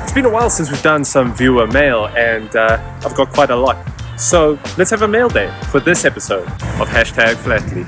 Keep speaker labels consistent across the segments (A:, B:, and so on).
A: It's been a while since we've done some viewer mail, and I've got quite a lot. So let's have a mail day for this episode of #philately.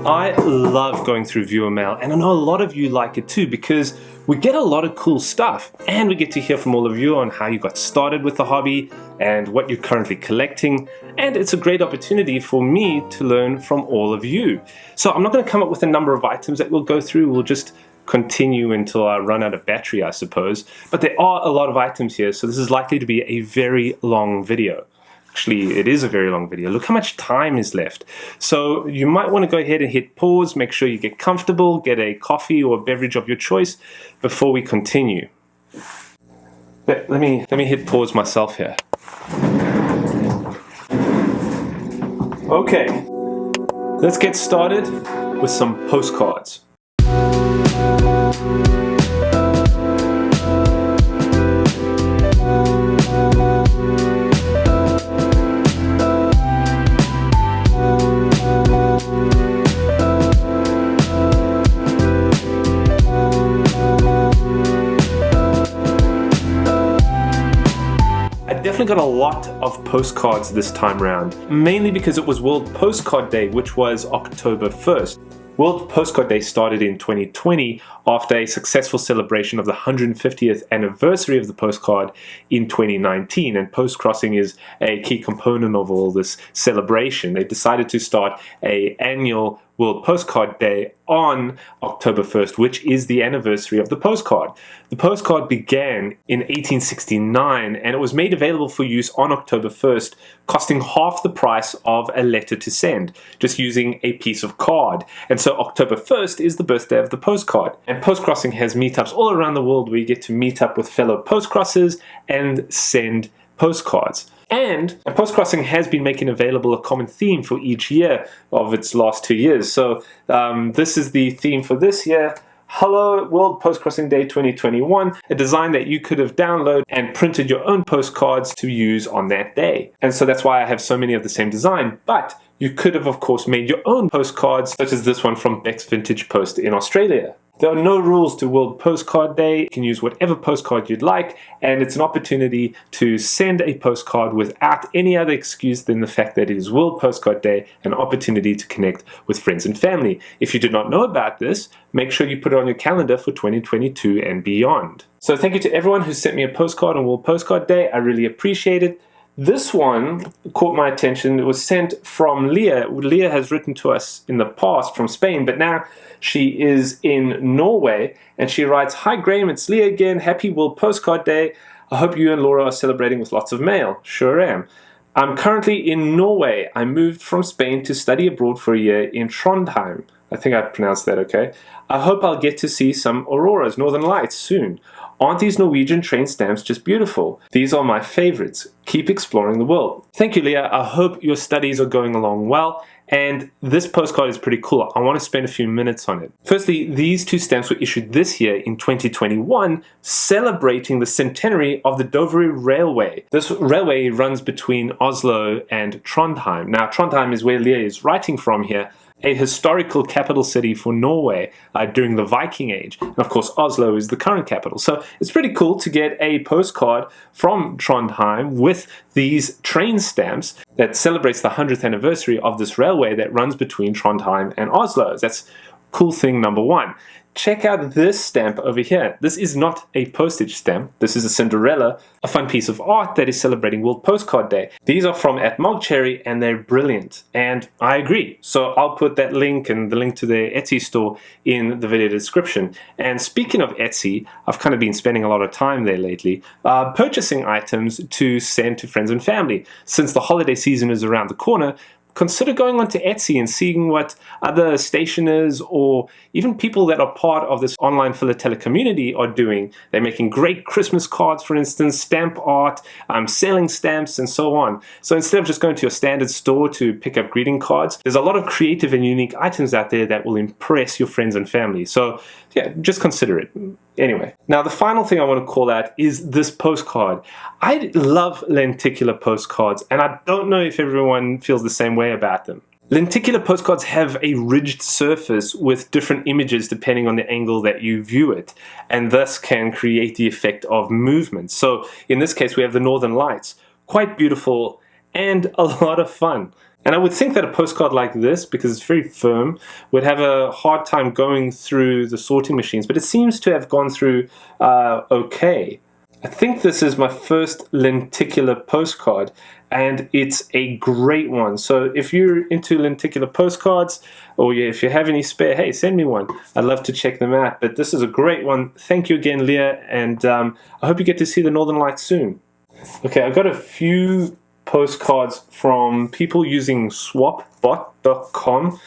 A: I love going through viewer mail, and I know a lot of you like it too, because we get a lot of cool stuff, and we get to hear from all of you on how you got started with the hobby and what you're currently collecting, and it's a great opportunity for me to learn from all of you. So I'm not going to come up with a number of items that we'll go through. We'll just continue until I run out of battery, I suppose. But there are a lot of items here, so this is likely to be a very long video. Actually, it is a very long video. Look how much time is left. So you might want to go ahead and hit pause, make sure you get comfortable, get a coffee or a beverage of your choice before we continue. Let me hit pause myself here. Okay, let's get started with some postcards. Definitely got a lot of postcards this time round, mainly because it was World Postcard Day, which was October 1st. World Postcard Day started in 2020 after a successful celebration of the 150th anniversary of the postcard in 2019, and post-crossing is a key component of all this celebration. They decided to start an annual World Postcard Day on October 1st, which is the anniversary of the postcard. The postcard began in 1869, and it was made available for use on October 1st, costing half the price of a letter to send, just using a piece of card. And so October 1st is the birthday of the postcard. And Postcrossing has meetups all around the world where you get to meet up with fellow postcrossers and send postcards. And Postcrossing has been making available a common theme for each year of its last 2 years. So this is the theme for this year. Hello, World Postcrossing Day 2021, a design that you could have downloaded and printed your own postcards to use on that day. And so that's why I have so many of the same design. But you could have, of course, made your own postcards, such as this one from Beck's Vintage Post in Australia. There are no rules to World Postcard Day. You can use whatever postcard you'd like, and it's an opportunity to send a postcard without any other excuse than the fact that it is World Postcard Day, an opportunity to connect with friends and family. If you did not know about this, make sure you put it on your calendar for 2022 and beyond. So thank you to everyone who sent me a postcard on World Postcard Day. I really appreciate it. This one caught my attention. It was sent from Leah. Leah has written to us in the past from Spain, but now she is in Norway, and she writes, "Hi Graham, it's Leah again. Happy World Postcard Day. I hope you and Laura are celebrating with lots of mail." Sure am. "I'm currently in Norway. I moved from Spain to study abroad for a year in Trondheim." I think I pronounced that okay. "I hope I'll get to see some auroras, northern lights, soon. Aren't these Norwegian train stamps just beautiful? These are my favorites. Keep exploring the world." Thank you, Leah. I hope your studies are going along well. And this postcard is pretty cool. I want to spend a few minutes on it. Firstly, these two stamps were issued this year in 2021, celebrating the centenary of the Dovre Railway. This railway runs between Oslo and Trondheim. Now, Trondheim is where Leah is writing from here, a historical capital city for Norway during the Viking Age. And of course, Oslo is the current capital. So it's pretty cool to get a postcard from Trondheim with these train stamps that celebrates the 100th anniversary of this railway that runs between Trondheim and Oslo. That's cool thing number one. Check out this stamp over here. This is not a postage stamp. This is a Cinderella, a fun piece of art that is celebrating World Postcard Day. These are from @Mogcherry and they're brilliant. And I agree. So I'll put that link and the link to their Etsy store in the video description. And speaking of Etsy, I've kind of been spending a lot of time there lately, purchasing items to send to friends and family. Since the holiday season is around the corner, consider going onto Etsy and seeing what other stationers or even people that are part of this online philatelic community are doing. They're making great Christmas cards, for instance, stamp art, selling stamps, and so on. So instead of just going to your standard store to pick up greeting cards, there's a lot of creative and unique items out there that will impress your friends and family. So yeah, just consider it. Anyway, now the final thing I want to call out is this postcard. I love lenticular postcards, and I don't know if everyone feels the same way about them. Lenticular postcards have a ridged surface with different images depending on the angle that you view it, and thus can create the effect of movement. So in this case, we have the Northern Lights. Quite beautiful and a lot of fun. And I would think that a postcard like this, because it's very firm, would have a hard time going through the sorting machines, but it seems to have gone through okay. I think this is my first lenticular postcard, and it's a great one. So if you're into lenticular postcards, or if you have any spare, hey, send me one. I'd love to check them out. But this is a great one. Thank you again, Leah, and I hope you get to see the Northern Lights soon. Okay, I've got a few postcards from people using swapbot.com.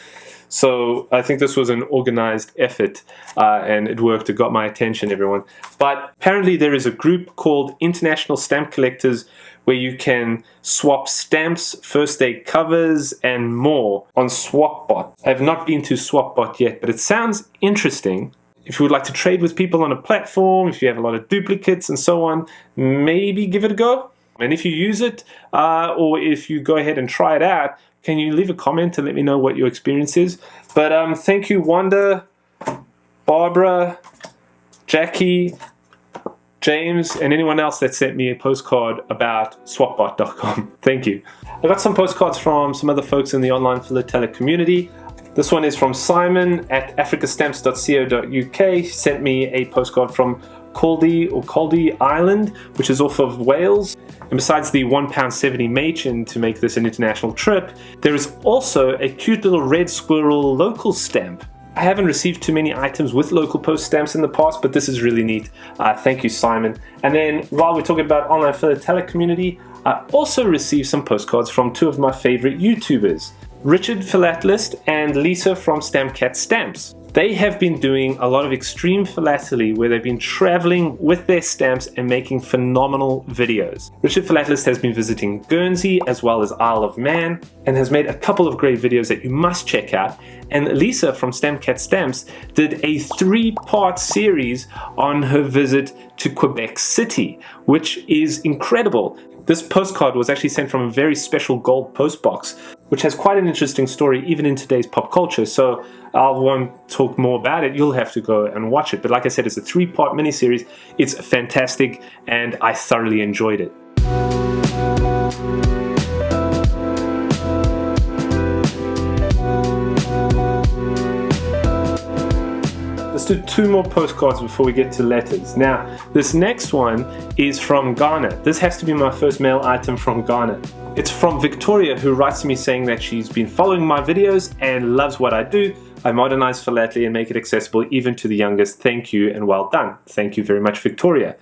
A: So I think this was an organized effort and it worked. It got my attention, everyone. But apparently there is a group called International Stamp Collectors where you can swap stamps, first day covers, and more on Swapbot. I have not been to Swapbot yet, but it sounds interesting. If you would like to trade with people on a platform, if you have a lot of duplicates and so on, maybe give it a go. And if you use it, or if you go ahead and try it out, can you leave a comment and let me know what your experience is? But thank you, Wanda, Barbara, Jackie, James, and anyone else that sent me a postcard about swapbot.com. Thank you. I got some postcards from some other folks in the online philatelic community. This one is from Simon at africastamps.co.uk. He sent me a postcard from Caldy Island, which is off of Wales. And besides the £1.70 Machen to make this an international trip, there is also a cute little red squirrel local stamp. I haven't received too many items with local post stamps in the past, but this is really neat. Thank you, Simon. And then while we're talking about online philatelic community, I also received some postcards from two of my favorite YouTubers, Richard Philatelist and Lisa from Stampcat Stamps. They have been doing a lot of extreme philately where they've been traveling with their stamps and making phenomenal videos. Richard Philatelist has been visiting Guernsey as well as Isle of Man and has made a couple of great videos that you must check out. And Lisa from Stampcat Stamps did a 3-part series on her visit to Quebec City, which is incredible. This postcard was actually sent from a very special gold post box, which has quite an interesting story even in today's pop culture. So I won't talk more about it. You'll have to go and watch it. But like I said, it's a 3-part miniseries. It's fantastic and I thoroughly enjoyed it. Let's do 2 more postcards before we get to letters. Now, this next one is from Ghana. This has to be my first mail item from Ghana. It's from Victoria, who writes to me saying that she's been following my videos and loves what I do. I modernize philately and make it accessible even to the youngest. Thank you and well done. Thank you very much, Victoria.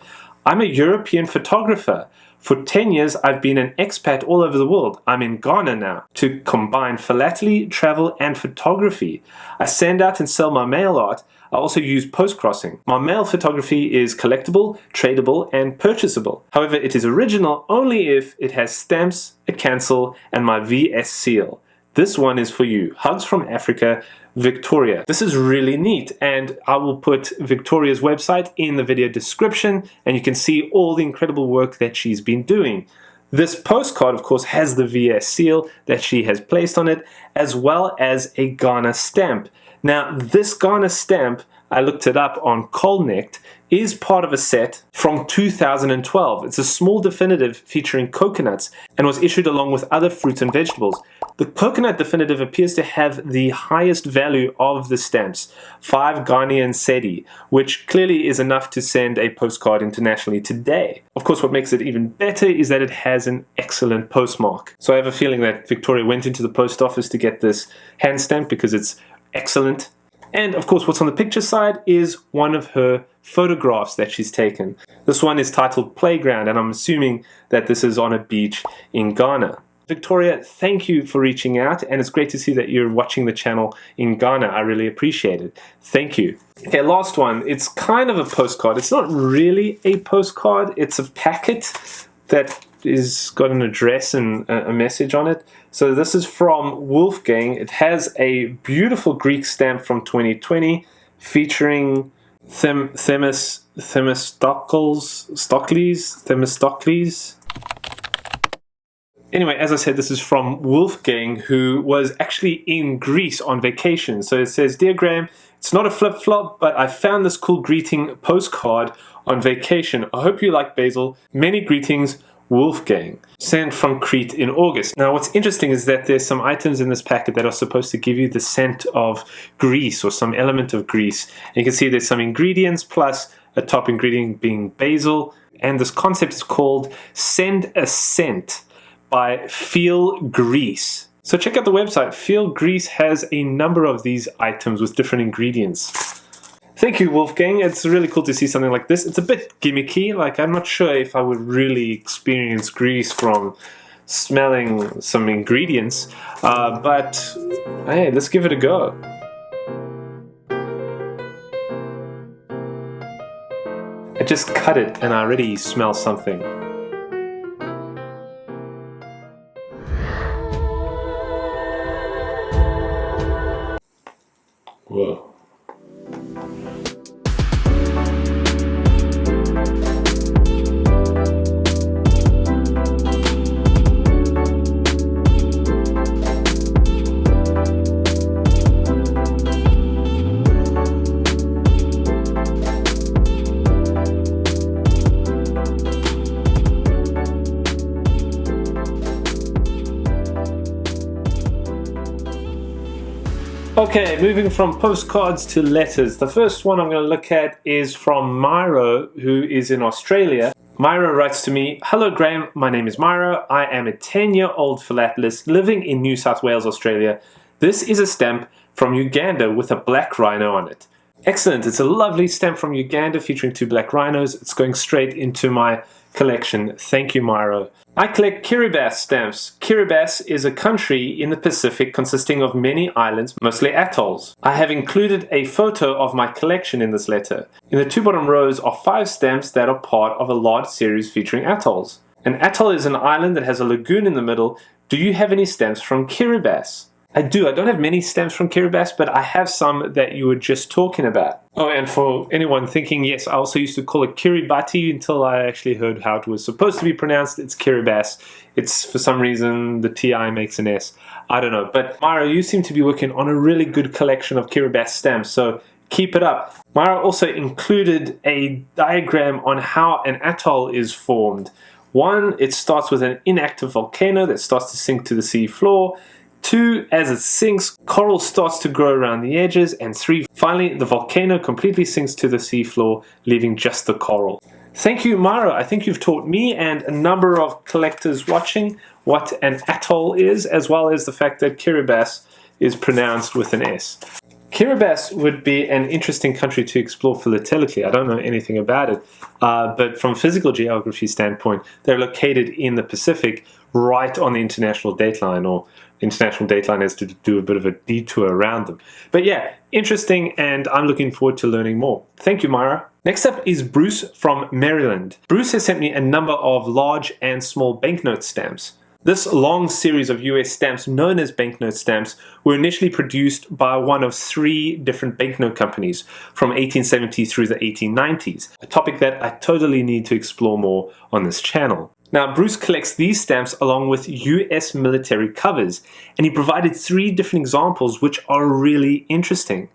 A: I'm a European photographer. For 10 years, I've been an expat all over the world. I'm in Ghana now to combine philately, travel, and photography. I send out and sell my mail art. I also use post-crossing. My mail photography is collectible, tradable, and purchasable. However, it is original only if it has stamps, a cancel, and my VS seal. This one is for you. Hugs from Africa, Victoria. This is really neat, and I will put Victoria's website in the video description, and you can see all the incredible work that she's been doing. This postcard, of course, has the VS seal that she has placed on it, as well as a Ghana stamp. Now, this Ghana stamp, I looked it up on Cholowski, is part of a set from 2012. It's a small definitive featuring coconuts and was issued along with other fruits and vegetables. The coconut definitive appears to have the highest value of the stamps, 5 Ghanaian cedi, which clearly is enough to send a postcard internationally today. Of course, what makes it even better is that it has an excellent postmark. So I have a feeling that Victoria went into the post office to get this hand stamp because it's excellent. And of course, what's on the picture side is one of her photographs that she's taken. This one is titled Playground, and I'm assuming that this is on a beach in Ghana. Victoria, thank you for reaching out, and it's great to see that you're watching the channel in Ghana. I really appreciate it. Thank you. Okay, last one. It's kind of a postcard. It's not really a postcard. It's a packet that is got an address and a message on it. So this is from Wolfgang. It has a beautiful Greek stamp from 2020 featuring Themistocles. Anyway, as I said, this is from Wolfgang, who was actually in Greece on vacation. So it says, "Dear Graham, it's not a flip-flop, but I found this cool greeting postcard on vacation. I hope you like basil. Many greetings, Wolfgang." Sent from Crete in August. Now, what's interesting is that there's some items in this packet that are supposed to give you the scent of Greece or some element of Greece. And you can see there's some ingredients plus a top ingredient being basil. And this concept is called Send a Scent by Feel Greece. So check out the website. Feel Greece has a number of these items with different ingredients. Thank you, Wolfgang. It's really cool to see something like this. It's a bit gimmicky. Like, I'm not sure if I would really experience Greece from smelling some ingredients, but hey, let's give it a go. I just cut it and I already smell something. Whoa. Okay, moving from postcards to letters. The first one I'm going to look at is from Myro, who is in Australia. Myro writes to me, "Hello Graham, my name is Myro. I am a 10-year-old philatelist living in New South Wales, Australia. This is a stamp from Uganda with a black rhino on it." Excellent, it's a lovely stamp from Uganda featuring 2 black rhinos. It's going straight into my collection. Thank you, Myro. I collect Kiribati stamps. Kiribati is a country in the Pacific consisting of many islands, mostly atolls. I have included a photo of my collection in this letter. In the 2 bottom rows are 5 stamps that are part of a large series featuring atolls. An atoll is an island that has a lagoon in the middle. Do you have any stamps from Kiribati? I do. I don't have many stamps from Kiribati, but I have some that you were just talking about. Oh, and for anyone thinking, yes, I also used to call it Kiribati until I actually heard how it was supposed to be pronounced. It's Kiribati. It's, for some reason, the TI makes an S. I don't know. But Myra, you seem to be working on a really good collection of Kiribati stamps, so keep it up. Myra also included a diagram on how an atoll is formed. 1, it starts with an inactive volcano that starts to sink to the sea floor. 2, as it sinks, coral starts to grow around the edges. And 3, finally, the volcano completely sinks to the seafloor, leaving just the coral. Thank you, Myra. I think you've taught me and a number of collectors watching what an atoll is, as well as the fact that Kiribati is pronounced with an S. Kiribati would be an interesting country to explore philatelically. I don't know anything about it, but from a physical geography standpoint, they're located in the Pacific, right on the international dateline, or international dateline has to do a bit of a detour around them. But yeah, interesting, and I'm looking forward to learning more. Thank you, Myra. Next up is Bruce from Maryland. Bruce has sent me a number of large and small banknote stamps. This long series of US stamps, known as banknote stamps, were initially produced by one of 3 different banknote companies from 1870 through the 1890s, a topic that I totally need to explore more on this channel. Now, Bruce collects these stamps along with US military covers, and he provided 3 different examples which are really interesting.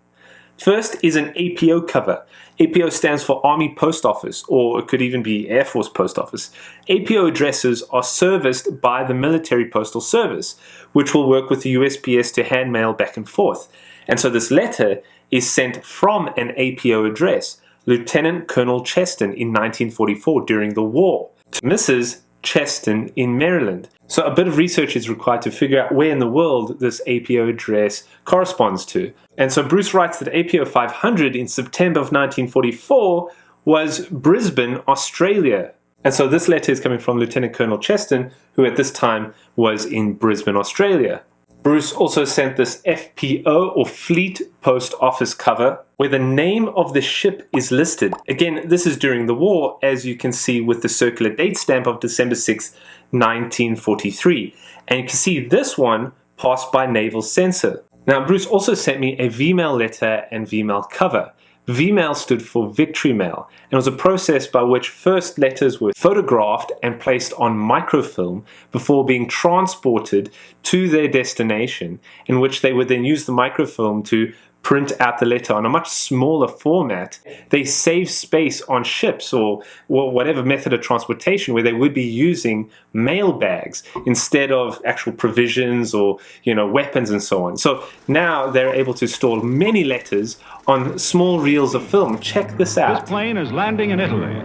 A: First is an APO cover. APO stands for Army Post Office, or it could even be Air Force Post Office. APO addresses are serviced by the Military Postal Service, which will work with the USPS to hand mail back and forth. And so this letter is sent from an APO address, Lieutenant Colonel Cheston in 1944 during the war, to Mrs. Cheston in Maryland. So a bit of research is required to figure out where in the world this APO address corresponds to. And so Bruce writes that APO 500 in September of 1944 was Brisbane, Australia. And so this letter is coming from Lieutenant Colonel Cheston, who at this time was in Brisbane, Australia. Bruce also sent this FPO, or Fleet Post Office cover, where the name of the ship is listed. Again, this is during the war, as you can see with the circular date stamp of December 6, 1943. And you can see this one passed by naval censor. Now, Bruce also sent me a V-mail letter and V-mail cover. V-mail stood for Victory Mail, and was a process by which first letters were photographed and placed on microfilm before being transported to their destination, in which they would then use the microfilm to print out the letter on a much smaller format. They save space on ships or whatever method of transportation where they would be using mail bags instead of actual provisions or weapons and so on. So now they're able to store many letters on small reels of film. Check this out.
B: This plane is landing in Italy.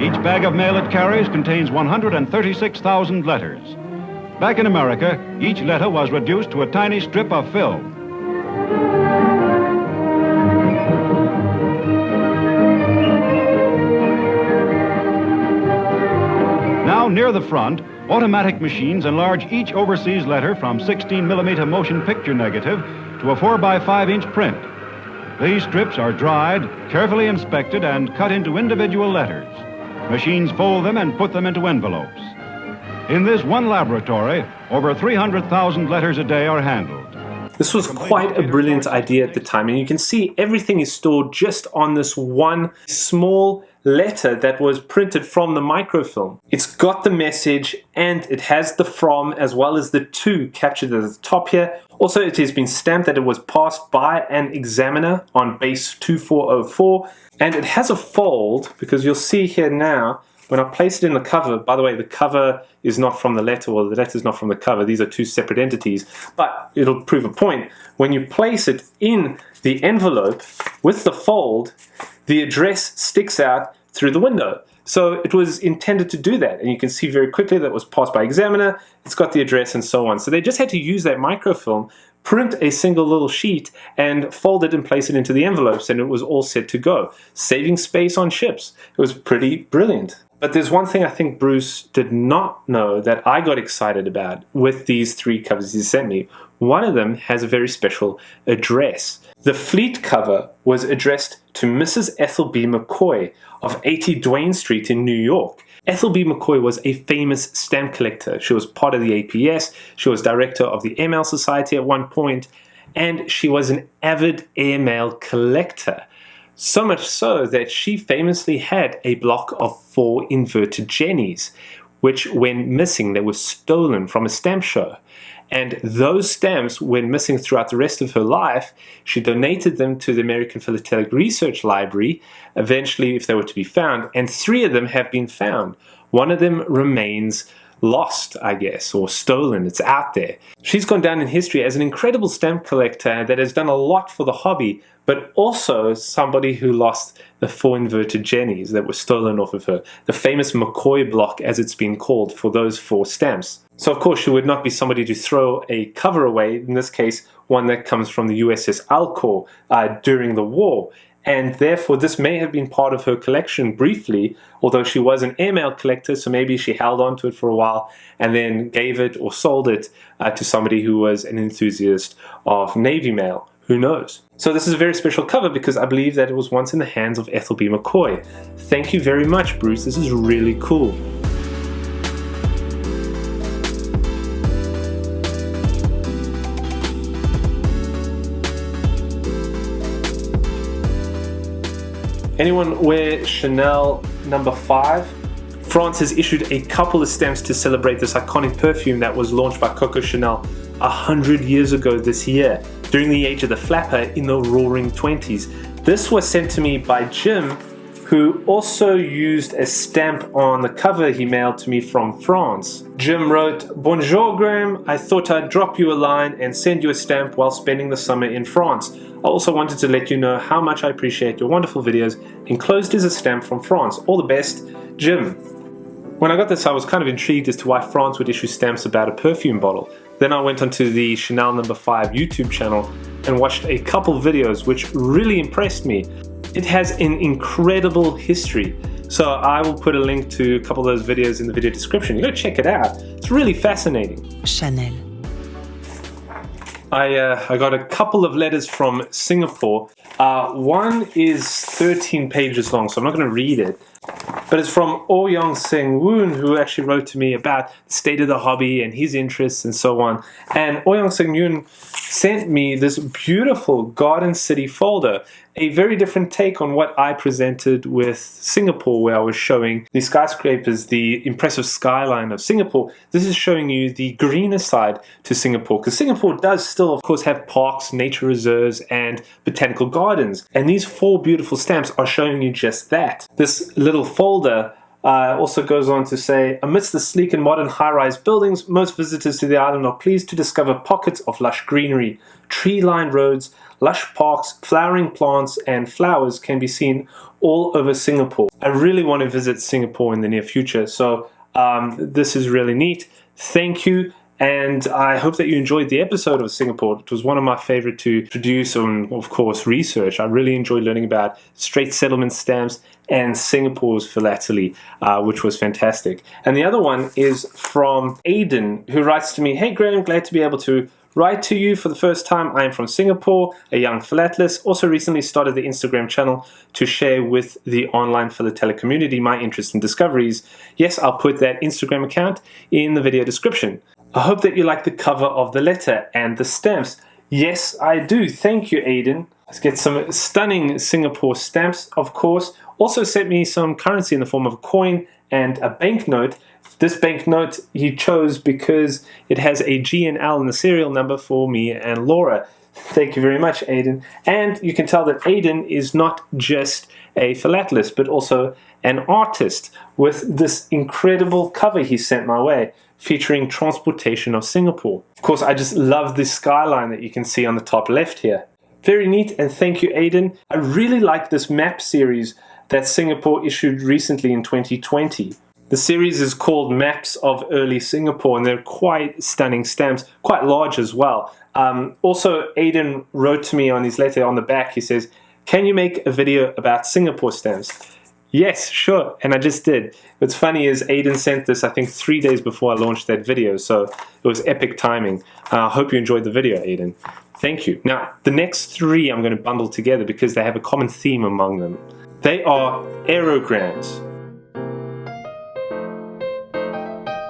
B: Each bag of mail it carries contains 136,000 letters. Back in America, each letter was reduced to a tiny strip of film. Now, near the front, automatic machines enlarge each overseas letter from 16mm motion picture negative to a 4x5-inch print. These strips are dried, carefully inspected, and cut into individual letters. Machines fold them and put them into envelopes. In this one laboratory, over 300,000 letters a day are handled.
A: This was quite a brilliant idea at the time, and you can see everything is stored just on this one small letter that was printed from the microfilm. It's got the message and it has the from as well as the to captured at the top here. Also, it has been stamped that it was passed by an examiner on base 2404, and it has a fold because you'll see here now when I place it in the cover. By the way, the cover is not from the letter, or the letter is not from the cover. These are two separate entities, but it'll prove a point. When you place it in the envelope with the fold, the address sticks out through the window. So it was intended to do that, and you can see very quickly that it was passed by examiner, it's got the address and so on. So they just had to use that microfilm, print a single little sheet, and fold it and place it into the envelopes, and it was all set to go, saving space on ships. It was pretty brilliant. But there's one thing I think Bruce did not know that I got excited about with these three covers he sent me. One of them has a very special address. The Fleet cover was addressed to Mrs. Ethel B. McCoy of 80 Duane Street in New York. Ethel B. McCoy was a famous stamp collector. She was part of the APS, she was director of the Airmail Society at one point, and she was an avid airmail collector. So much so that she famously had a block of 4 inverted jennies, which when missing, they were stolen from a stamp show. And those stamps, when missing throughout the rest of her life, she donated them to the American Philatelic Research Library, eventually if they were to be found, and 3 of them have been found. One of them remains lost, I guess, or stolen. It's out there. She's gone down in history as an incredible stamp collector that has done a lot for the hobby, but also somebody who lost the 4 inverted jennies that were stolen off of her, the famous McCoy block as it's been called for those 4 stamps. So of course she would not be somebody to throw a cover away, in this case one that comes from the USS Alcor during the war. And therefore this may have been part of her collection briefly, although she was an airmail collector, so maybe she held on to it for a while and then gave it or sold it to somebody who was an enthusiast of Navy mail. Who knows? So this is a very special cover because I believe that it was once in the hands of Ethel B. McCoy. Thank you very much, Bruce. This is really cool. Anyone wear Chanel number 5? France has issued a couple of stamps to celebrate this iconic perfume that was launched by Coco Chanel 100 years ago this year. during the age of the flapper in the roaring 20s. This was sent to me by Jim, who also used a stamp on the cover he mailed to me from France. Jim wrote, "Bonjour Graham, I thought I'd drop you a line and send you a stamp while spending the summer in France. I also wanted to let you know how much I appreciate your wonderful videos. Enclosed is a stamp from France. All the best, Jim." When I got this, I was kind of intrigued as to why France would issue stamps about a perfume bottle. Then I went onto the Chanel No. 5 YouTube channel and watched a couple videos which really impressed me. It has an incredible history, so I will put a link to a couple of those videos in the video description. You gotta check it out. It's really fascinating.
C: Chanel.
A: I got a couple of letters from Singapore. One is 13 pages long, so I'm not going to read it. But it's from Ouyang Seng Woon, who actually wrote to me about the state of the hobby and his interests and so on. And Ouyang Seng Woon sent me this beautiful Garden City folder, a very different take on what I presented with Singapore, where I was showing the skyscrapers, the impressive skyline of Singapore. This is showing you the greener side to Singapore, because Singapore does still, of course, have parks, nature reserves, and botanical gardens. And these 4 beautiful stamps are showing you just that. This little folder also goes on to say, amidst the sleek and modern high-rise buildings, most visitors to the island are pleased to discover pockets of lush greenery. Tree-lined roads, lush parks, flowering plants, and flowers can be seen all over Singapore. I really want to visit Singapore in the near future, so this is really neat. Thank you. And I hope that you enjoyed the episode of Singapore. It was one of my favorite to produce and, of course, research. I really enjoyed learning about straight settlement stamps and Singapore's philately, which was fantastic. And the other one is from Aiden, who writes to me, "Hey Graham, glad to be able to write to you for the first time. I am from Singapore, a young philatelist. Also recently started the Instagram channel to share with the online philatelic community my interest and discoveries. Yes, I'll put that Instagram account in the video description. I hope that you like the cover of the letter and the stamps." Yes, I do. Thank you, Aiden. Let's get some stunning Singapore stamps, of course. Also sent me some currency in the form of a coin and a banknote. This banknote he chose because it has a G and L in the serial number for me and Laura. Thank you very much, Aiden. And you can tell that Aiden is not just a philatelist, but also an artist, with this incredible cover he sent my way, featuring transportation of Singapore. Of course, I just love this skyline that you can see on the top left here. Very neat, and thank you, Aiden. I really like this map series that Singapore issued recently in 2020. The series is called Maps of Early Singapore, and they're quite stunning stamps, quite large as well. Also, Aiden wrote to me on his letter on the back, he says, "Can you make a video about Singapore stamps?" Yes, sure, and I just did. What's funny is Aiden sent this, I think, 3 days before I launched that video, so it was epic timing. I hope you enjoyed the video, Aiden. Thank you. Now, the next 3 I'm going to bundle together because they have a common theme among them. They are aerograms.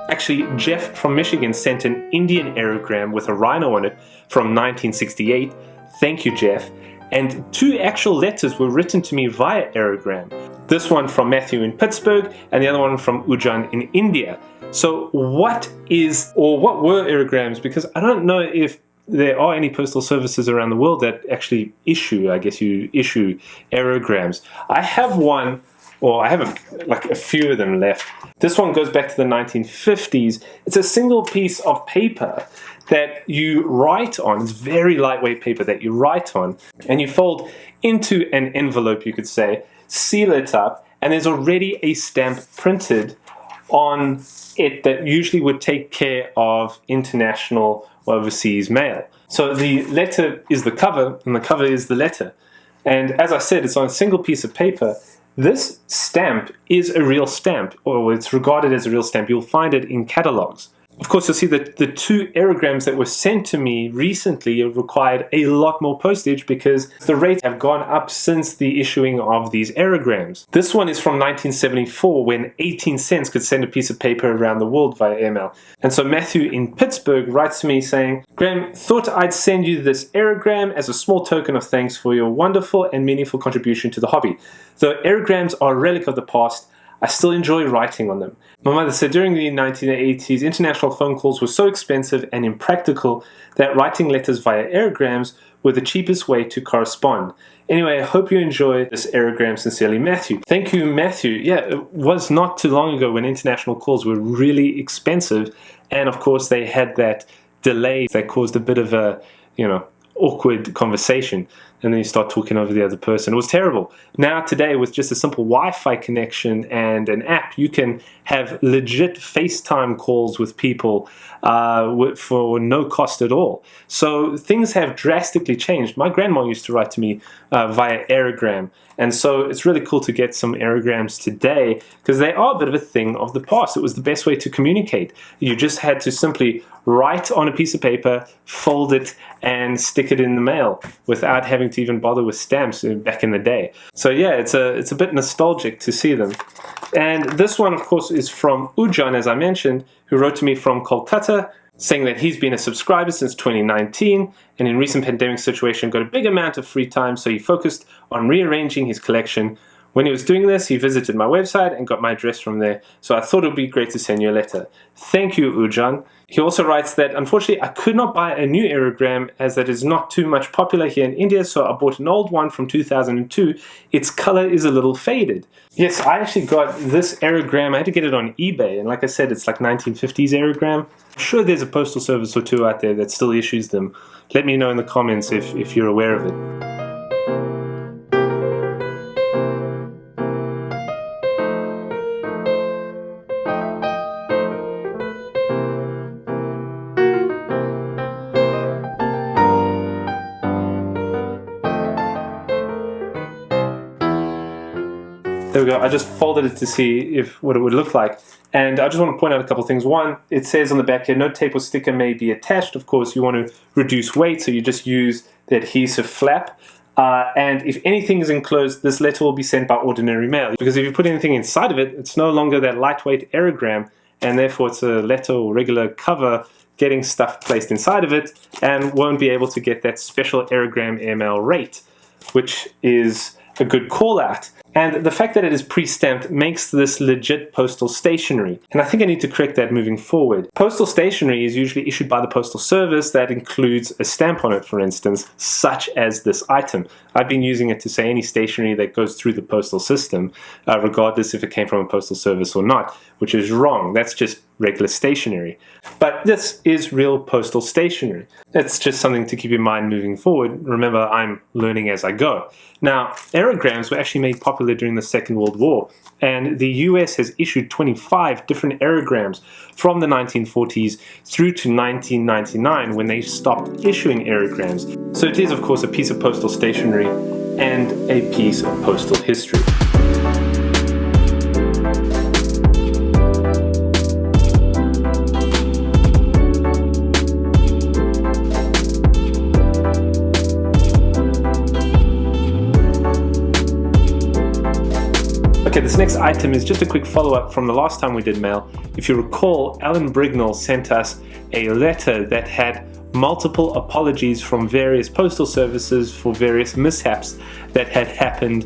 A: Actually, Jeff from Michigan sent an Indian aerogram with a rhino on it from 1968. Thank you, Jeff. And 2 actual letters were written to me via aerogram. This one from Matthew in Pittsburgh and the other one from Ujjan in India. So what were aerograms? Because I don't know if there are any postal services around the world that actually issue aerograms. I have one, or I have a few of them left. This one goes back to the 1950s. It's a single piece of paper that you write on. It's very lightweight paper that you write on, and you fold into an envelope, you could say, seal it up, and there's already a stamp printed on it that usually would take care of international or overseas mail. So the letter is the cover, and the cover is the letter. And as I said, it's on a single piece of paper. This stamp is a real stamp, or it's regarded as a real stamp. You'll find it in catalogs. Of course, you'll see that the 2 aerograms that were sent to me recently required a lot more postage because the rates have gone up since the issuing of these aerograms. This one is from 1974, when 18 cents could send a piece of paper around the world via airmail. And so Matthew in Pittsburgh writes to me saying, "Graham, thought I'd send you this aerogram as a small token of thanks for your wonderful and meaningful contribution to the hobby. Though aerograms are a relic of the past, I still enjoy writing on them. My mother said during the 1980s, international phone calls were so expensive and impractical that writing letters via aerograms were the cheapest way to correspond. Anyway, I hope you enjoy this aerogram. Sincerely, Matthew. Thank you, Matthew. Yeah, it was not too long ago when international calls were really expensive, and of course they had that delay that caused a bit of a, awkward conversation, and then you start talking over the other person. It was terrible. Now today, with just a simple Wi-Fi connection and an app, you can have legit FaceTime calls with people for no cost at all. So things have drastically changed. My grandma used to write to me via Aerogram, and so it's really cool to get some aerograms today because they are a bit of a thing of the past. It was the best way to communicate. You just had to simply write on a piece of paper, fold it, and stick it in the mail without having to even bother with stamps back in the day. So yeah, it's a bit nostalgic to see them. And this one, of course, is from Ujan, as I mentioned, who wrote to me from Kolkata, saying that he's been a subscriber since 2019, and in recent pandemic situation got a big amount of free time, so he focused on rearranging his collection. When he was doing this, he visited my website and got my address from there, so I thought it would be great to send you a letter. Thank you, Ujan. He also writes that, unfortunately, I could not buy a new aerogram as that is not too much popular here in India, so I bought an old one from 2002. Its color is a little faded. Yes, I actually got this aerogram. I had to get it on eBay, and like I said, it's like 1950s aerogram. I'm sure there's a postal service or two out there that still issues them. Let me know in the comments if you're aware of it. There we go. I just folded it to see what it would look like. And I just want to point out a couple of things. One, it says on the back here, no tape or sticker may be attached. Of course, you want to reduce weight, so you just use the adhesive flap. And if anything is enclosed, this letter will be sent by ordinary mail. Because if you put anything inside of it, it's no longer that lightweight aerogram, and therefore it's a letter or regular cover getting stuff placed inside of it, and won't be able to get that special aerogram ML rate, which is a good call out. And the fact that it is pre-stamped makes this legit postal stationery. And I think I need to correct that moving forward. Postal stationery is usually issued by the postal service that includes a stamp on it, for instance, such as this item. I've been using it to say any stationery that goes through the postal system, regardless if it came from a postal service or not, which is wrong. That's just regular stationery. But this is real postal stationery. That's just something to keep in mind moving forward. Remember, I'm learning as I go. Now, aerograms were actually made popular during the Second World War, and the US has issued 25 different aerograms from the 1940s through to 1999 when they stopped issuing aerograms. So it is, of course, a piece of postal stationery and a piece of postal history. Okay, this next item is just a quick follow-up from the last time we did mail. If you recall, Alan Brignall sent us a letter that had multiple apologies from various postal services for various mishaps that had happened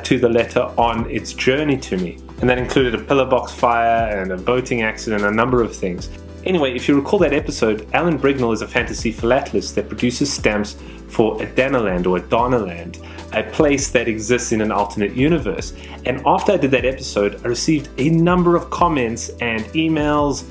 A: to the letter on its journey to me. And that included a pillar box fire and a boating accident, a number of things. Anyway, if you recall that episode, Alan Brignall is a fantasy philatelist that produces stamps for Adanaland or Adanaland, a place that exists in an alternate universe. And after I did that episode, I received a number of comments and emails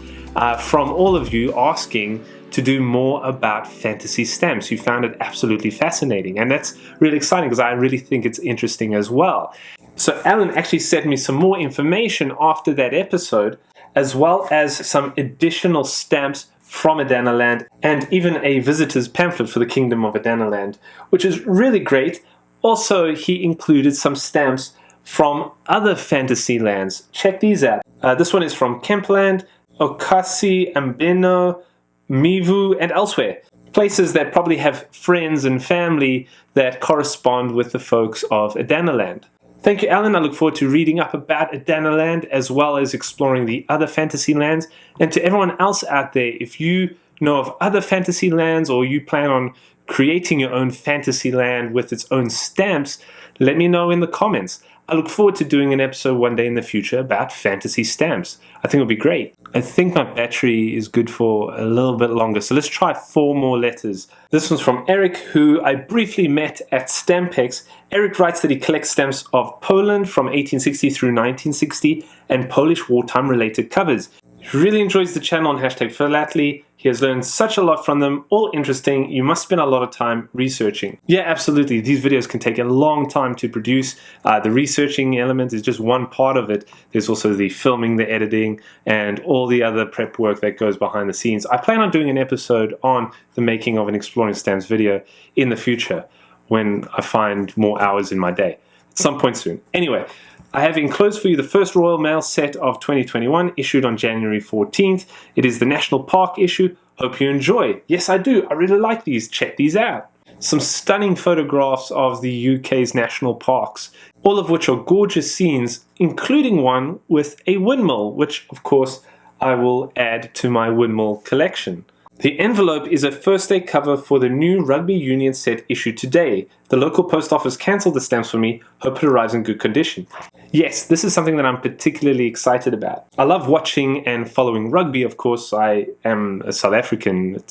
A: from all of you asking to do more about fantasy stamps. You found it absolutely fascinating, and that's really exciting because I really think it's interesting as well. So Alan actually sent me some more information after that episode, as well as some additional stamps from Adanaland and even a visitor's pamphlet for the Kingdom of Adanaland, which is really great. Also, he included some stamps from other fantasy lands. Check these out. This one is from Kempland, Okasi, Ambeno, Mivu, and elsewhere. Places that probably have friends and family that correspond with the folks of Adanaland. Thank you, Alan. I look forward to reading up about Adanaland as well as exploring the other fantasy lands. And to everyone else out there, if you know of other fantasy lands or you plan on creating your own fantasy land with its own stamps, let me know in the comments. I look forward to doing an episode one day in the future about fantasy stamps. I think it'll be great. I think my battery is good for a little bit longer, so let's try 4 more letters. This one's from Eric, who I briefly met at Stampex. Eric writes that he collects stamps of Poland from 1860 through 1960 and Polish wartime related covers. He really enjoys the channel on #philately. He has learned such a lot from them, all interesting. You must spend a lot of time researching. Yeah, absolutely. These videos can take a long time to produce. The researching element is just one part of it. There's also the filming, the editing, and all the other prep work that goes behind the scenes. I plan on doing an episode on the making of an Exploring Stamps video in the future when I find more hours in my day. At some point soon. Anyway, I have enclosed for you the first Royal Mail set of 2021, issued on January 14th. It is the National Park issue. Hope you enjoy. Yes, I do. I really like these. Check these out. Some stunning photographs of the UK's national parks, all of which are gorgeous scenes, including one with a windmill, which, of course, I will add to my windmill collection. The envelope is a first day cover for the new rugby union set issued today. The local post office cancelled the stamps for me. Hope it arrives in good condition. Yes, this is something that I'm particularly excited about. I love watching and following rugby, of course. I am a South African.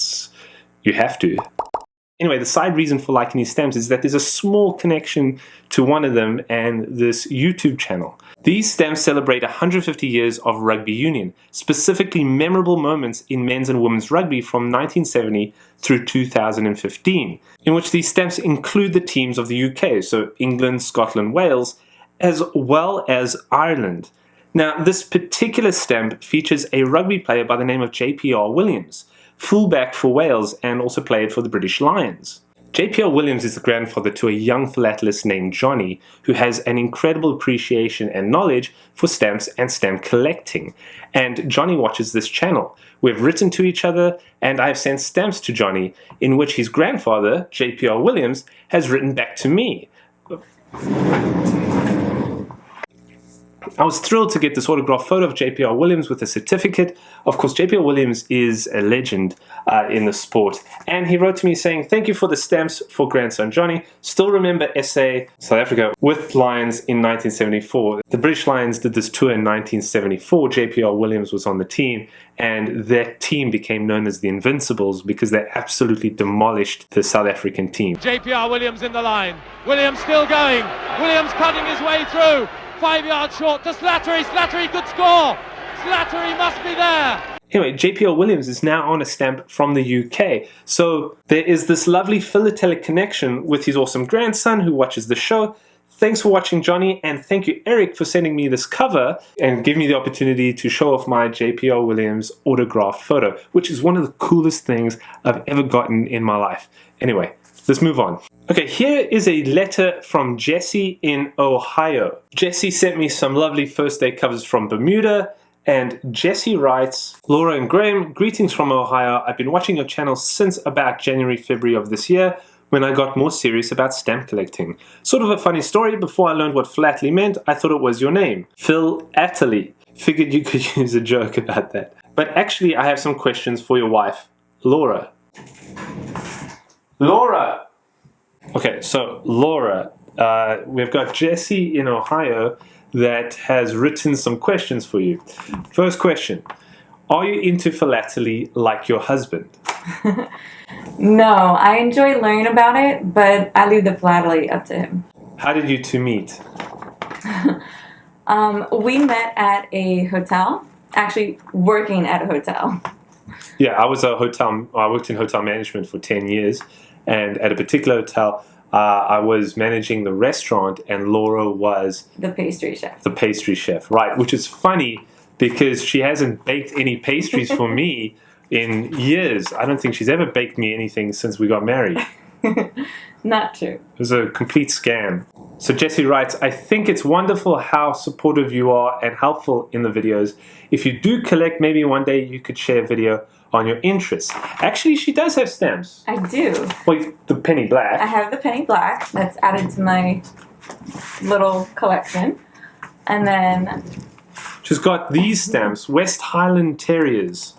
A: You have to. Anyway, the side reason for liking these stamps is that there's a small connection to one of them and this YouTube channel. These stamps celebrate 150 years of rugby union, specifically memorable moments in men's and women's rugby from 1970 through 2015, in which these stamps include the teams of the UK, so England, Scotland, Wales, as well as Ireland. Now, this particular stamp features a rugby player by the name of JPR Williams, fullback for Wales and also played for the British Lions. JPR Williams is the grandfather to a young philatelist named Johnny, who has an incredible appreciation and knowledge for stamps and stamp collecting. And Johnny watches this channel. We've written to each other, and I have sent stamps to Johnny, in which his grandfather, JPR Williams, has written back to me. I was thrilled to get this autographed photo of JPR Williams with a certificate. Of course, JPR Williams is a legend in the sport. And he wrote to me saying, "Thank you for the stamps for grandson Johnny. Still remember SA South Africa with Lions in 1974. The British Lions did this tour in 1974. JPR Williams was on the team. And that team became known as the Invincibles because they absolutely demolished the South African team."
C: JPR Williams in the line. Williams still going. Williams cutting his way through. 5 yards short to Slattery. Slattery could score. Slattery must be there.
A: Anyway, JPR Williams is now on a stamp from the UK. So there is this lovely philatelic connection with his awesome grandson who watches the show. Thanks for watching, Johnny, and thank you, Eric, for sending me this cover and giving me the opportunity to show off my JPR Williams autographed photo, which is one of the coolest things I've ever gotten in my life. Anyway, let's move on. Okay, here is a letter from Jesse in Ohio. Jesse sent me some lovely first day covers from Bermuda, and Jesse writes, "Laura and Graham, greetings from Ohio. I've been watching your channel since about January, February of this year, when I got more serious about stamp collecting. Sort of a funny story, before I learned what philately meant, I thought it was your name, philately. Figured you could use a joke about that. But actually, I have some questions for your wife, Laura." Laura! Okay, so Laura, we've got Jesse in Ohio that has written some questions for you. First question, are you into philately like your husband?
D: No, I enjoy learning about it, but I leave the philately up to him.
A: How did you two meet?
D: We met at a hotel, actually working at a hotel.
A: Yeah, I worked in hotel management for 10 years, and at a particular hotel, I was managing the restaurant, and Laura was
D: the pastry chef.
A: The pastry chef, right? Which is funny because she hasn't baked any pastries for me in years. I don't think she's ever baked me anything since we got married.
D: Not true.
A: It was a complete scam. So Jesse writes, "I think it's wonderful how supportive you are and helpful in the videos. If you do collect, maybe one day you could share a video on your interests." Actually, she does have stamps.
D: I do.
A: Well, the penny black.
D: I have the penny black that's added to my little collection. And then
A: she's got these stamps, West Highland Terriers.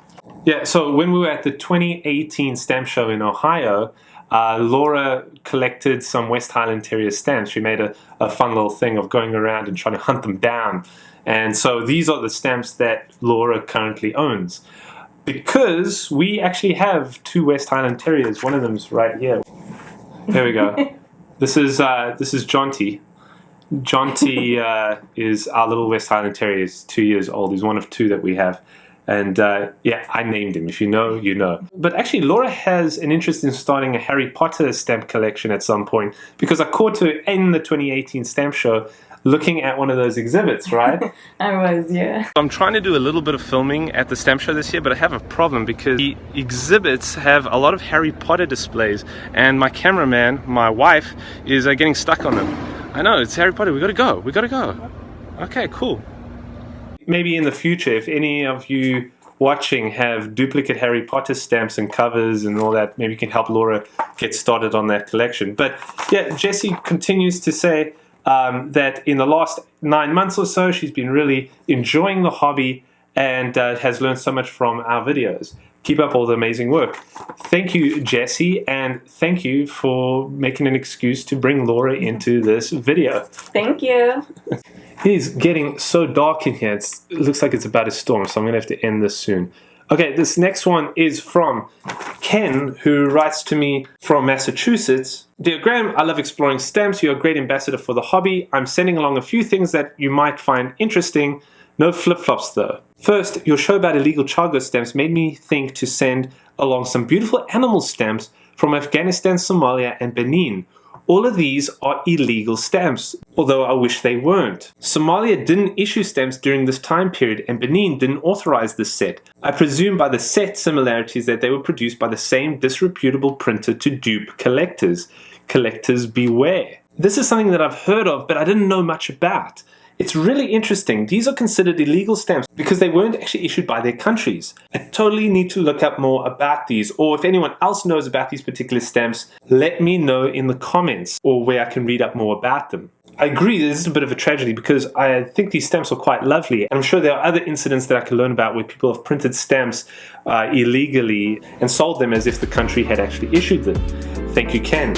A: Yeah, so when we were at the 2018 stamp show in Ohio, Laura collected some West Highland Terrier stamps. She made a fun little thing of going around and trying to hunt them down. And so these are the stamps that Laura currently owns. Because we actually have 2 West Highland Terriers. One of them's right here. There we go. This is Jonty. Jonty is our little West Highland Terrier. He's 2 years old. He's one of 2 that we have. And yeah, I named him. If you know, you know. But actually, Laura has an interest in starting a Harry Potter stamp collection at some point, because I caught her in the 2018 stamp show looking at one of those exhibits, right?
D: I was, yeah.
A: I'm trying to do a little bit of filming at the stamp show this year, but I have a problem because the exhibits have a lot of Harry Potter displays, and my cameraman, my wife, is getting stuck on them. I know, it's Harry Potter, we gotta go. Okay, cool. Maybe in the future, if any of you watching have duplicate Harry Potter stamps and covers and all that, maybe you can help Laura get started on that collection. But yeah, Jessie continues to say that in the last 9 months or so, she's been really enjoying the hobby and has learned so much from our videos. Keep up all the amazing work. Thank you, Jessie, and thank you for making an excuse to bring Laura into this video.
D: Thank you.
A: It is getting so dark in here. It looks like it's about to storm, so I'm going to have to end this soon. Okay, this next one is from Ken, who writes to me from Massachusetts. Dear Graham, I love exploring stamps. You're a great ambassador for the hobby. I'm sending along a few things that you might find interesting. No flip-flops though. First, your show about illegal chargo stamps made me think to send along some beautiful animal stamps from Afghanistan, Somalia, and Benin. All of these are illegal stamps, although I wish they weren't. Somalia didn't issue stamps during this time period, and Benin didn't authorize this set. I presume by the set similarities that they were produced by the same disreputable printer to dupe collectors. Collectors beware. This is something that I've heard of, but I didn't know much about. It's really interesting. These are considered illegal stamps because they weren't actually issued by their countries. I totally need to look up more about these, or if anyone else knows about these particular stamps, let me know in the comments or where I can read up more about them. I agree, this is a bit of a tragedy because I think these stamps are quite lovely. And I'm sure there are other incidents that I can learn about where people have printed stamps illegally and sold them as if the country had actually issued them. Thank you, Ken.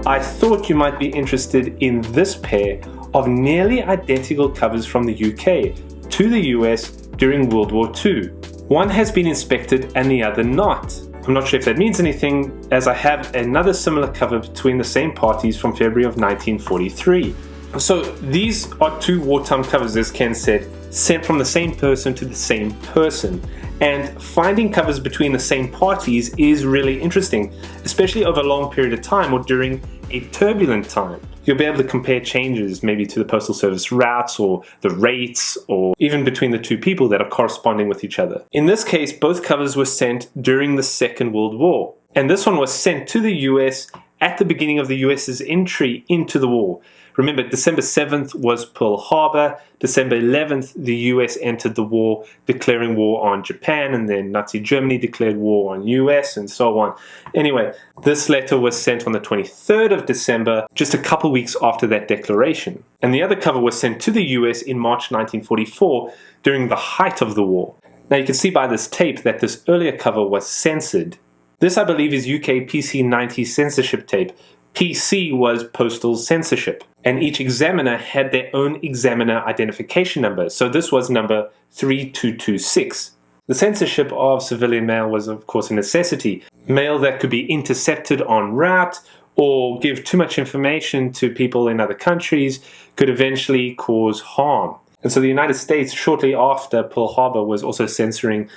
A: I thought you might be interested in this pair of nearly identical covers from the UK to the US during World War II. One has been inspected and the other not. I'm not sure if that means anything, as I have another similar cover between the same parties from February of 1943. So these are 2 wartime covers, as Ken said, sent from the same person to the same person. And finding covers between the same parties is really interesting, especially over a long period of time or during a turbulent time. You'll be able to compare changes maybe to the Postal Service routes or the rates or even between the 2 people that are corresponding with each other. In this case, both covers were sent during the Second World War. And this one was sent to the US at the beginning of the US's entry into the war. Remember, December 7th was Pearl Harbor. December 11th, the US entered the war, declaring war on Japan, and then Nazi Germany declared war on US, and so on. Anyway, this letter was sent on the 23rd of December, just a couple weeks after that declaration. And the other cover was sent to the US in March 1944, during the height of the war. Now you can see by this tape that this earlier cover was censored. This, I believe, is UK PC 90 censorship tape. PC was postal censorship, and each examiner had their own examiner identification number, so this was number 3226. The censorship of civilian mail was, of course, a necessity. Mail that could be intercepted en route or give too much information to people in other countries could eventually cause harm. And so the United States, shortly after Pearl Harbor, was also censoring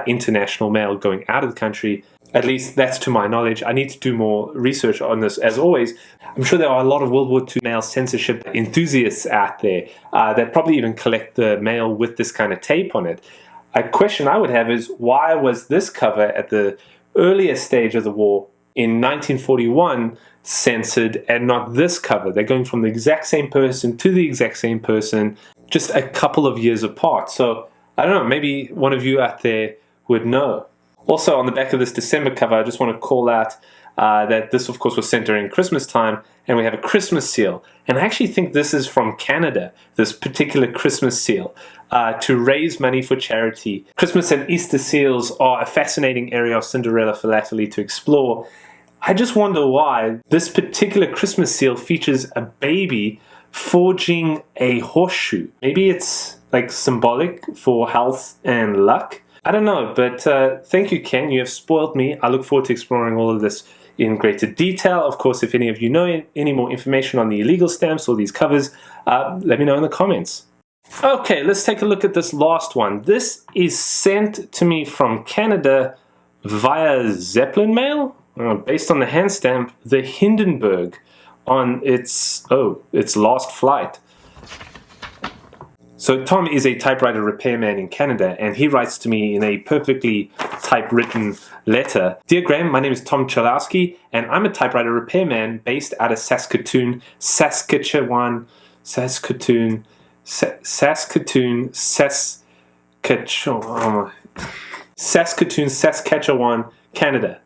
A: international mail going out of the country. At least that's to my knowledge. I need to do more research on this, as always. I'm sure there are a lot of World War II mail censorship enthusiasts out there that probably even collect the mail with this kind of tape on it. A question I would have is, why was this cover at the earlier stage of the war in 1941 censored and not this cover? They're going from the exact same person to the exact same person, just a couple of years apart. So I don't know, maybe one of you out there would know. Also, on the back of this December cover, I just want to call out that this, of course, was sent during Christmas time, and we have a Christmas seal. And I actually think this is from Canada, this particular Christmas seal, to raise money for charity. Christmas and Easter seals are a fascinating area of Cinderella philately to explore. I just wonder why this particular Christmas seal features a baby forging a horseshoe. Maybe it's like symbolic for health and luck. I don't know, but thank you, Ken. You have spoiled me. I look forward to exploring all of this in greater detail. Of course, if any of you know any more information on the illegal stamps or these covers, let me know in the comments. Okay, let's take a look at this last one. This is sent to me from Canada via Zeppelin mail, based on the hand stamp, the Hindenburg, on its last flight. So Thom is a typewriter repairman in Canada, and he writes to me in a perfectly typewritten letter. Dear Graham, my name is Thom Cholowski, and I'm a typewriter repairman based out of Saskatoon, Saskatchewan, Canada.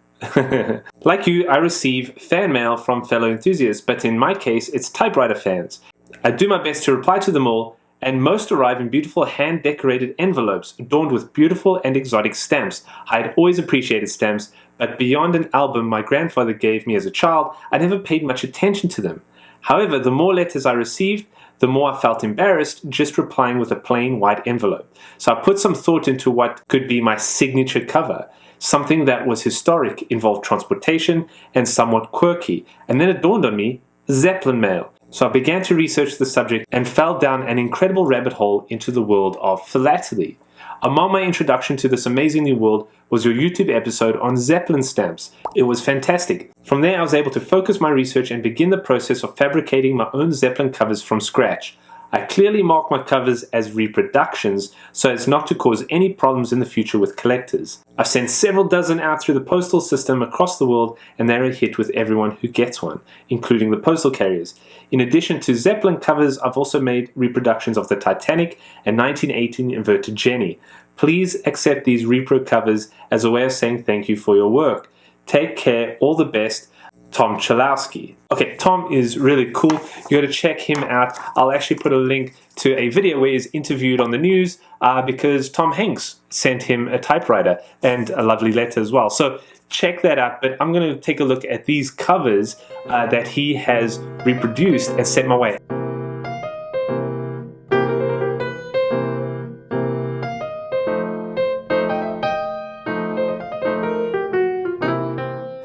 A: Like you, I receive fan mail from fellow enthusiasts, but in my case, it's typewriter fans. I do my best to reply to them all, and most arrive in beautiful hand-decorated envelopes adorned with beautiful and exotic stamps. I had always appreciated stamps, but beyond an album my grandfather gave me as a child, I never paid much attention to them. However, the more letters I received, the more I felt embarrassed just replying with a plain white envelope. So I put some thought into what could be my signature cover. Something that was historic, involved transportation, and somewhat quirky. And then it dawned on me, Zeppelin mail. So I began to research the subject and fell down an incredible rabbit hole into the world of philately. Among my introduction to this amazing new world was your YouTube episode on Zeppelin stamps. It was fantastic. From there I was able to focus my research and begin the process of fabricating my own Zeppelin covers from scratch. I clearly mark my covers as reproductions so as not to cause any problems in the future with collectors. I've sent several dozen out through the postal system across the world, and they're a hit with everyone who gets one, including the postal carriers. In addition to Zeppelin covers, I've also made reproductions of the Titanic and 1918 Inverted Jenny. Please accept these repro covers as a way of saying thank you for your work. Take care, all the best, Thom Cholowski. Okay, Thom is really cool. You got to check him out. I'll actually put a link to a video where he's interviewed on the news because Tom Hanks sent him a typewriter and a lovely letter as well. So check that out. But I'm going to take a look at these covers that he has reproduced and sent my way.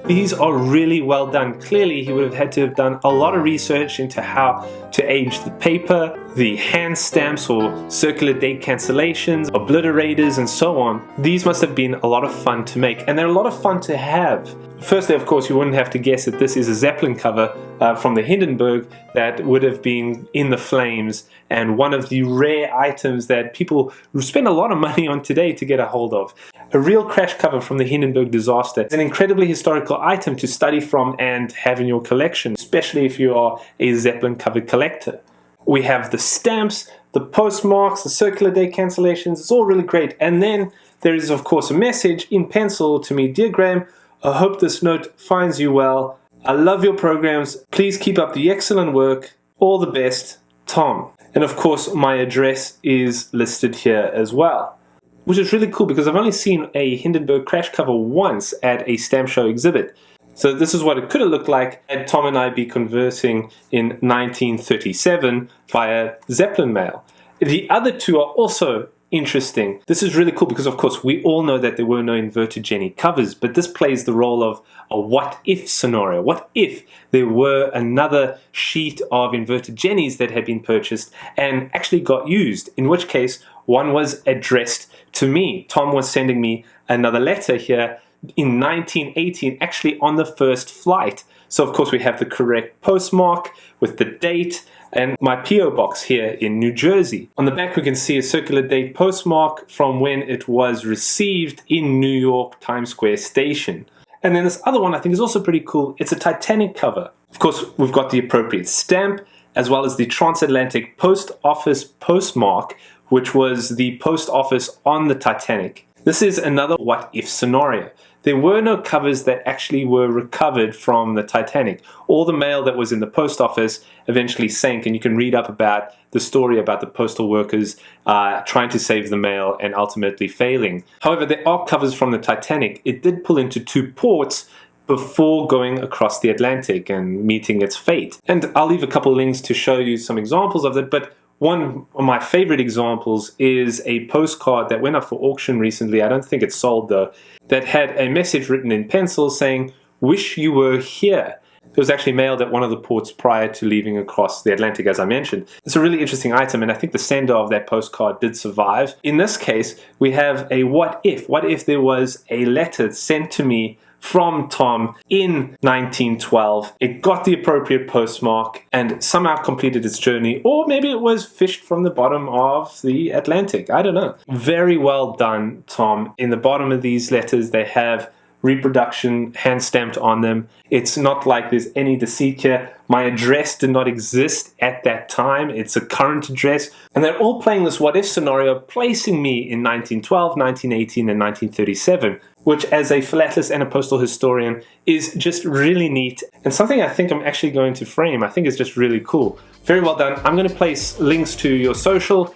A: These are really well done. Clearly, he would have had to have done a lot of research into how to age the paper, the hand stamps or circular date cancellations, obliterators, and so on. These must have been a lot of fun to make, and they're a lot of fun to have. Firstly, of course, you wouldn't have to guess that this is a Zeppelin cover from the Hindenburg that would have been in the flames, and one of the rare items that people spend a lot of money on today to get a hold of. A real crash cover from the Hindenburg disaster. It's an incredibly historical item to study from and have in your collection, especially if you are a Zeppelin cover collector. We have the stamps, the postmarks, the circular date cancellations. It's all really great. And then there is, of course, a message in pencil to me. Dear Graham, I hope this note finds you well. I love your programs. Please keep up the excellent work. All the best, Thom. And of course, my address is listed here as well, which is really cool because I've only seen a Hindenburg crash cover once at a stamp show exhibit. So this is what it could have looked like had Thom and I be conversing in 1937 via Zeppelin mail. The other two are also interesting. This is really cool because, of course, we all know that there were no Inverted Jenny covers, but this plays the role of a what-if scenario. What if there were another sheet of Inverted Jennies that had been purchased and actually got used, in which case one was addressed to me. Thom was sending me another letter here in 1918, actually on the first flight. So, of course, we have the correct postmark with the date, and my P.O. box here in New Jersey. On the back we can see a circular date postmark from when it was received in New York Times Square station. And then this other one I think is also pretty cool. It's a Titanic cover. Of course, we've got the appropriate stamp as well as the transatlantic post office postmark, which was the post office on the Titanic. This is another what-if scenario. there were no covers that actually were recovered from the Titanic. All the mail that was in the post office eventually sank, and you can read up about the story about the postal workers trying to save the mail and ultimately failing. However, there are covers from the Titanic. It did pull into 2 ports before going across the Atlantic and meeting its fate. And I'll leave a couple links to show you some examples of it, but one of my favorite examples is a postcard that went up for auction recently. I don't think it's sold though, that had a message written in pencil saying, "Wish you were here." It was actually mailed at one of the ports prior to leaving across the Atlantic, as I mentioned. It's a really interesting item, and I think the sender of that postcard did survive. In this case, we have a what if. What if there was a letter sent to me from Thom in 1912. It got the appropriate postmark and somehow completed its journey, or maybe it was fished from the bottom of the Atlantic. I don't know. Very well done, Thom. In the bottom of these letters, they have reproduction hand stamped on them. It's not like there's any deceit here. My address did not exist at that time. It's a current address. And they're all playing this what if scenario, placing me in 1912, 1918, and 1937, which as a philatelist and a postal historian is just really neat and something I think I'm actually going to frame. I think it's just really cool. Very well done. I'm going to place links to your social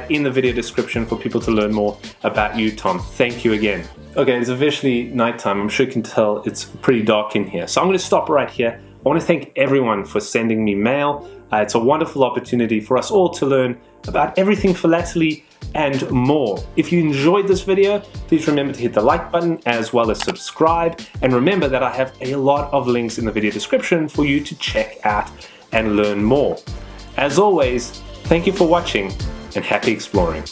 A: in the video description for people to learn more about you, Thom. Thank you again. Okay, it's officially nighttime. I'm sure you can tell it's pretty dark in here. So I'm going to stop right here. I want to thank everyone for sending me mail. It's a wonderful opportunity for us all to learn about everything philately and more. If you enjoyed this video, please remember to hit the like button as well as subscribe. And remember that I have a lot of links in the video description for you to check out and learn more. As always, thank you for watching and happy exploring.